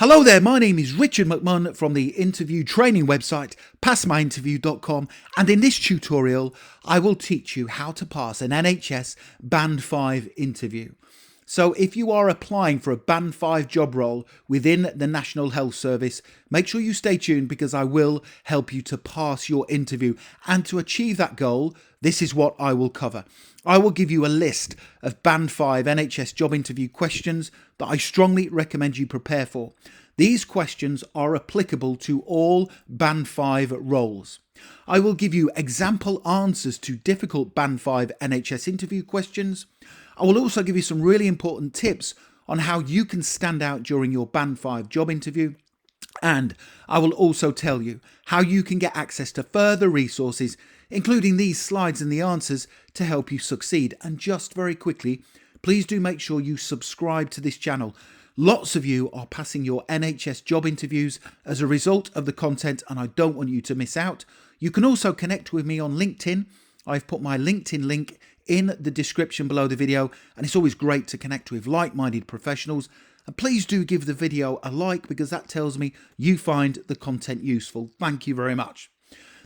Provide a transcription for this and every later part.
Hello there, my name is Richard McMunn from the interview training website passmyinterview.com, and in this tutorial I will teach you how to pass an NHS Band 5 interview. So if you are applying for a Band 5 job role within the National Health Service, make sure you stay tuned because I will help you to pass your interview. And to achieve that goal, this is what I will cover. I will give you a list of Band 5 NHS job interview questions that I strongly recommend you prepare for. These questions are applicable to all Band 5 roles. I will give you example answers to difficult Band 5 NHS interview questions. I will also give you some really important tips on how you can stand out during your Band 5 job interview. And I will also tell you how you can get access to further resources, including these slides and the answers to help you succeed. And just very quickly, please do make sure you subscribe to this channel. Lots of you are passing your NHS job interviews as a result of the content, and I don't want you to miss out. You can also connect with me on LinkedIn. I've put my LinkedIn link in the description below the video, and it's always great to connect with like-minded professionals. And please do give the video a like because that tells me you find the content useful. Thank you very much.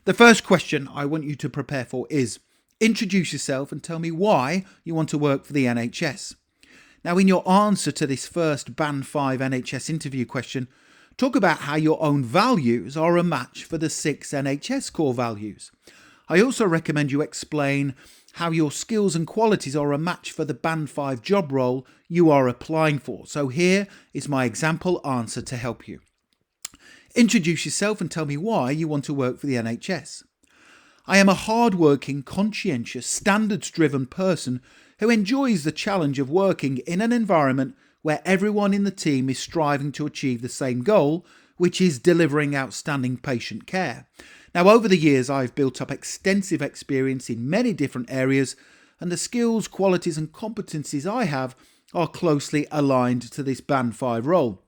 The first question I want you to prepare for is, introduce yourself and tell me why you want to work for the NHS. Now, in your answer to this first Band 5 NHS interview question, talk about how your own values are a match for the 6 NHS core values. I also recommend you explain how your skills and qualities are a match for the Band 5 job role you are applying for. So here is my example answer to help you. Introduce yourself and tell me why you want to work for the NHS. I am a hard-working, conscientious, standards-driven person who enjoys the challenge of working in an environment where everyone in the team is striving to achieve the same goal, which is delivering outstanding patient care. Now, over the years, I've built up extensive experience in many different areas, and the skills, qualities and competencies I have are closely aligned to this Band 5 role.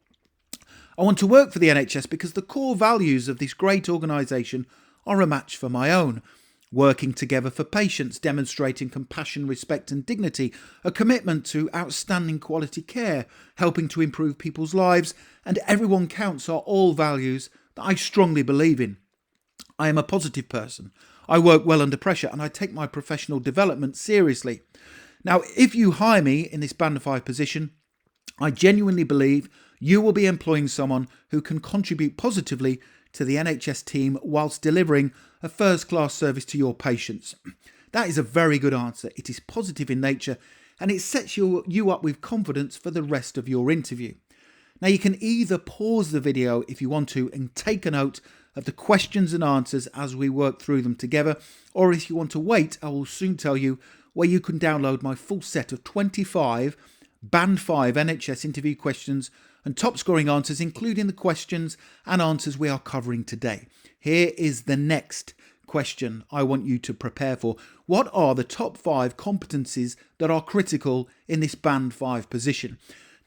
I want to work for the NHS because the core values of this great organisation are a match for my own. Working together for patients, demonstrating compassion, respect and dignity, a commitment to outstanding quality care, helping to improve people's lives, and everyone counts are all values that I strongly believe in. I am a positive person. I work well under pressure and I take my professional development seriously. Now, if you hire me in this Band 5 position, I genuinely believe you will be employing someone who can contribute positively to the NHS team whilst delivering a first-class service to your patients. That is a very good answer. It is positive in nature and it sets you up with confidence for the rest of your interview. Now, you can either pause the video if you want to and take a note of the questions and answers as we work through them together, or if you want to wait, I will soon tell you where you can download my full set of 25 Band 5 NHS interview questions and top scoring answers, including the questions and answers we are covering today. Here is the next question I want you to prepare for. What are the top 5 competencies that are critical in this Band 5 position?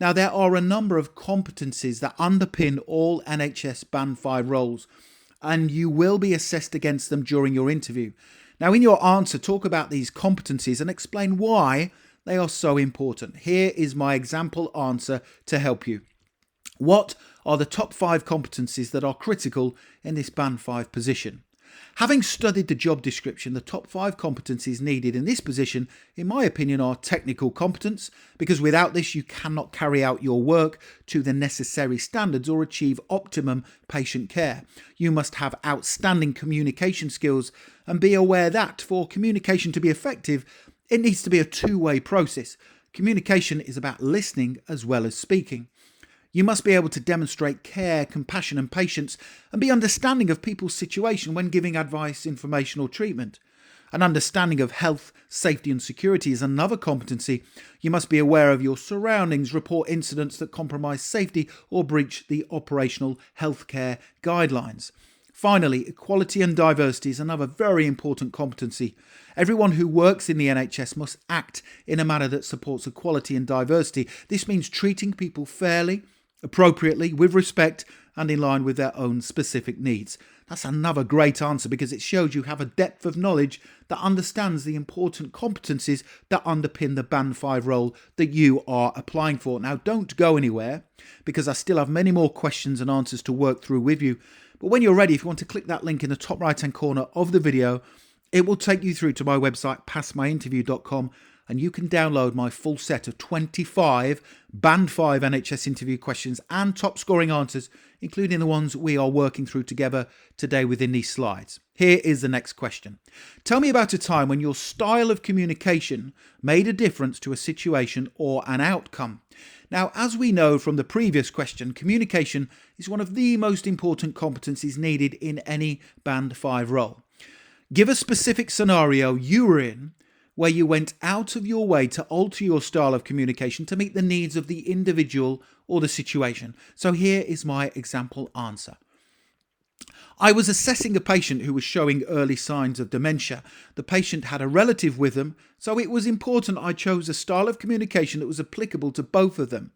Now, there are a number of competencies that underpin all NHS Band 5 roles, and you will be assessed against them during your interview. Now, in your answer, talk about these competencies and explain why they are so important. Here is my example answer to help you. What are the top 5 competencies that are critical in this Band 5 position? Having studied the job description, the top 5 competencies needed in this position, in my opinion, are technical competence, because without this you cannot carry out your work to the necessary standards or achieve optimum patient care. You must have outstanding communication skills and be aware that for communication to be effective, it needs to be a two-way process. Communication is about listening as well as speaking. You must be able to demonstrate care, compassion and patience and be understanding of people's situation when giving advice, information or treatment. An understanding of health, safety and security is another competency. You must be aware of your surroundings, report incidents that compromise safety or breach the operational healthcare guidelines. Finally, equality and diversity is another very important competency. Everyone who works in the NHS must act in a manner that supports equality and diversity. This means treating people fairly, appropriately, with respect and in line with their own specific needs. That's another great answer because it shows you have a depth of knowledge that understands the important competencies that underpin the Band 5 role that you are applying for. Now, don't go anywhere because I still have many more questions and answers to work through with you. But when you're ready, if you want to click that link in the top right hand corner of the video, it will take you through to my website, passmyinterview.com, and you can download my full set of 25 Band 5 NHS interview questions and top scoring answers, including the ones we are working through together today within these slides. Here is the next question. Tell me about a time when your style of communication made a difference to a situation or an outcome. Now, as we know from the previous question, communication is one of the most important competencies needed in any Band 5 role. Give a specific scenario you were in where you went out of your way to alter your style of communication to meet the needs of the individual or the situation. So here is my example answer. I was assessing a patient who was showing early signs of dementia. The patient had a relative with them, so it was important I chose a style of communication that was applicable to both of them.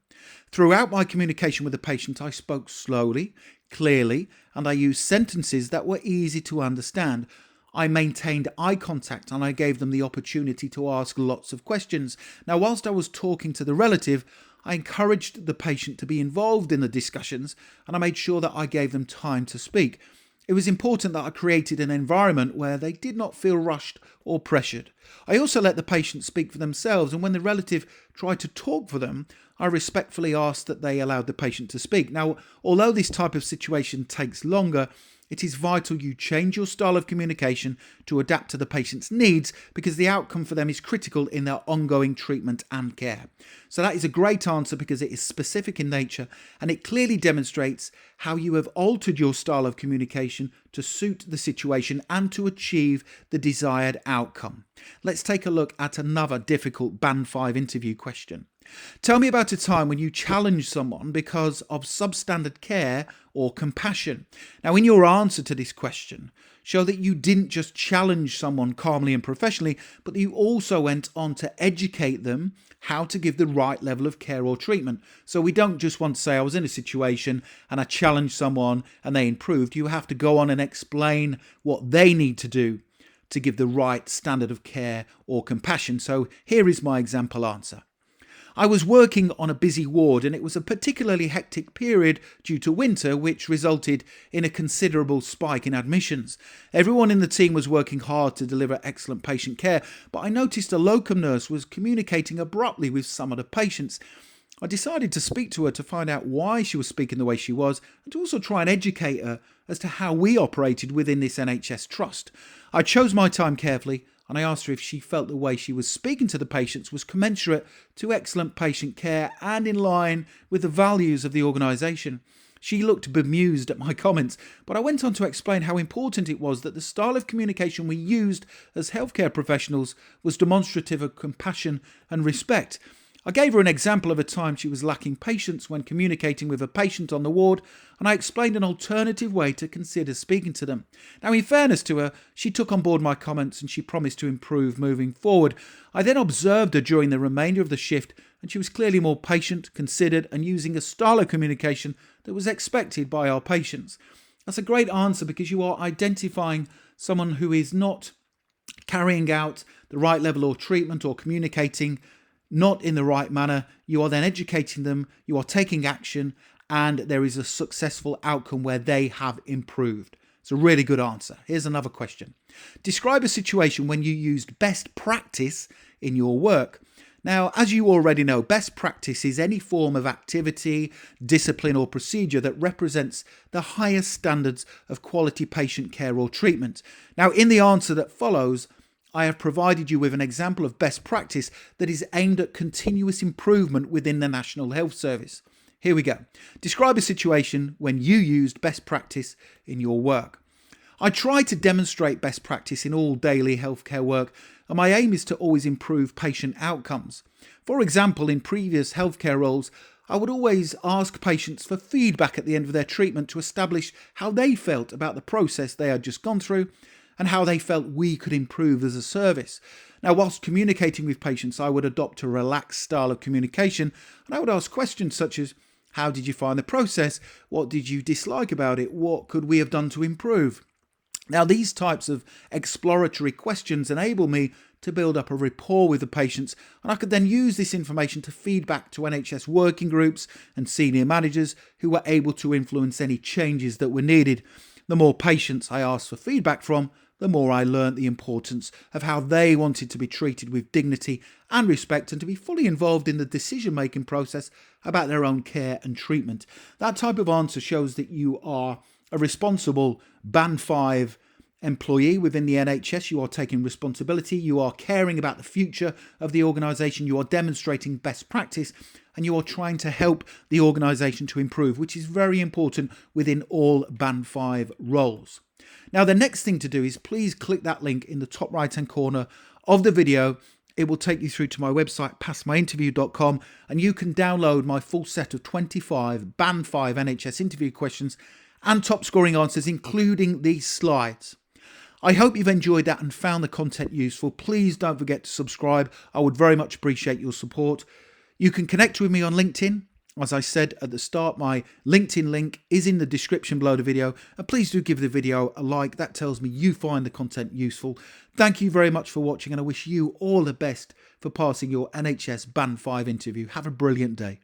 Throughout my communication with the patient, I spoke slowly, clearly, and I used sentences that were easy to understand. I maintained eye contact and I gave them the opportunity to ask lots of questions. Now, whilst I was talking to the relative, I encouraged the patient to be involved in the discussions and I made sure that I gave them time to speak. It was important that I created an environment where they did not feel rushed or pressured. I also let the patient speak for themselves, and when the relative tried to talk for them, I respectfully asked that they allowed the patient to speak. Now, although this type of situation takes longer, it is vital you change your style of communication to adapt to the patient's needs because the outcome for them is critical in their ongoing treatment and care. So that is a great answer because it is specific in nature and it clearly demonstrates how you have altered your style of communication to suit the situation and to achieve the desired outcome. Let's take a look at another difficult Band 5 interview question. Tell me about a time when you challenged someone because of substandard care or compassion. Now, in your answer to this question, show that you didn't just challenge someone calmly and professionally, but that you also went on to educate them how to give the right level of care or treatment. So we don't just want to say I was in a situation and I challenged someone and they improved. You have to go on and explain what they need to do to give the right standard of care or compassion. So here is my example answer. I was working on a busy ward and it was a particularly hectic period due to winter, which resulted in a considerable spike in admissions. Everyone in the team was working hard to deliver excellent patient care, but I noticed a locum nurse was communicating abruptly with some of the patients. I decided to speak to her to find out why she was speaking the way she was and to also try and educate her as to how we operated within this NHS trust. I chose my time carefully and I asked her if she felt the way she was speaking to the patients was commensurate to excellent patient care and in line with the values of the organisation. She looked bemused at my comments, but I went on to explain how important it was that the style of communication we used as healthcare professionals was demonstrative of compassion and respect. I gave her an example of a time she was lacking patience when communicating with a patient on the ward, and I explained an alternative way to consider speaking to them. Now, in fairness to her, she took on board my comments and she promised to improve moving forward. I then observed her during the remainder of the shift, and she was clearly more patient, considered, and using a style of communication that was expected by our patients. That's a great answer because you are identifying someone who is not carrying out the right level of treatment or communicating not in the right manner. You are then educating them, you are taking action, and there is a successful outcome where they have improved. It's a really good answer. Here's another question. Describe a situation when you used best practice in your work. Now, as you already know, best practice is any form of activity, discipline or procedure that represents the highest standards of quality patient care or treatment. Now, in the answer that follows, I have provided you with an example of best practice that is aimed at continuous improvement within the National Health Service. Here we go. Describe a situation when you used best practice in your work. I try to demonstrate best practice in all daily healthcare work, and my aim is to always improve patient outcomes. For example, in previous healthcare roles, I would always ask patients for feedback at the end of their treatment to establish how they felt about the process they had just gone through and how they felt we could improve as a service. Now, whilst communicating with patients, I would adopt a relaxed style of communication and I would ask questions such as, How did you find the process? What did you dislike about it? What could we have done to improve? Now, these types of exploratory questions enable me to build up a rapport with the patients, and I could then use this information to feed back to NHS working groups and senior managers who were able to influence any changes that were needed. The more patients I asked for feedback from, the more I learnt the importance of how they wanted to be treated with dignity and respect and to be fully involved in the decision-making process about their own care and treatment. That type of answer shows that you are a responsible Band 5 employee within the NHS. You are taking responsibility, you are caring about the future of the organisation, you are demonstrating best practice, and you are trying to help the organisation to improve, which is very important within all Band 5 roles. Now, the next thing to do is please click that link in the top right hand corner of the video. It will take you through to my website, passmyinterview.com, and you can download my full set of 25 Band 5 NHS interview questions and top scoring answers, including these slides. I hope you've enjoyed that and found the content useful. Please don't forget to subscribe. I would very much appreciate your support. You can connect with me on LinkedIn. As I said at the start, my LinkedIn link is in the description below the video. And please do give the video a like. That tells me you find the content useful. Thank you very much for watching, and I wish you all the best for passing your NHS Band 5 interview. Have a brilliant day.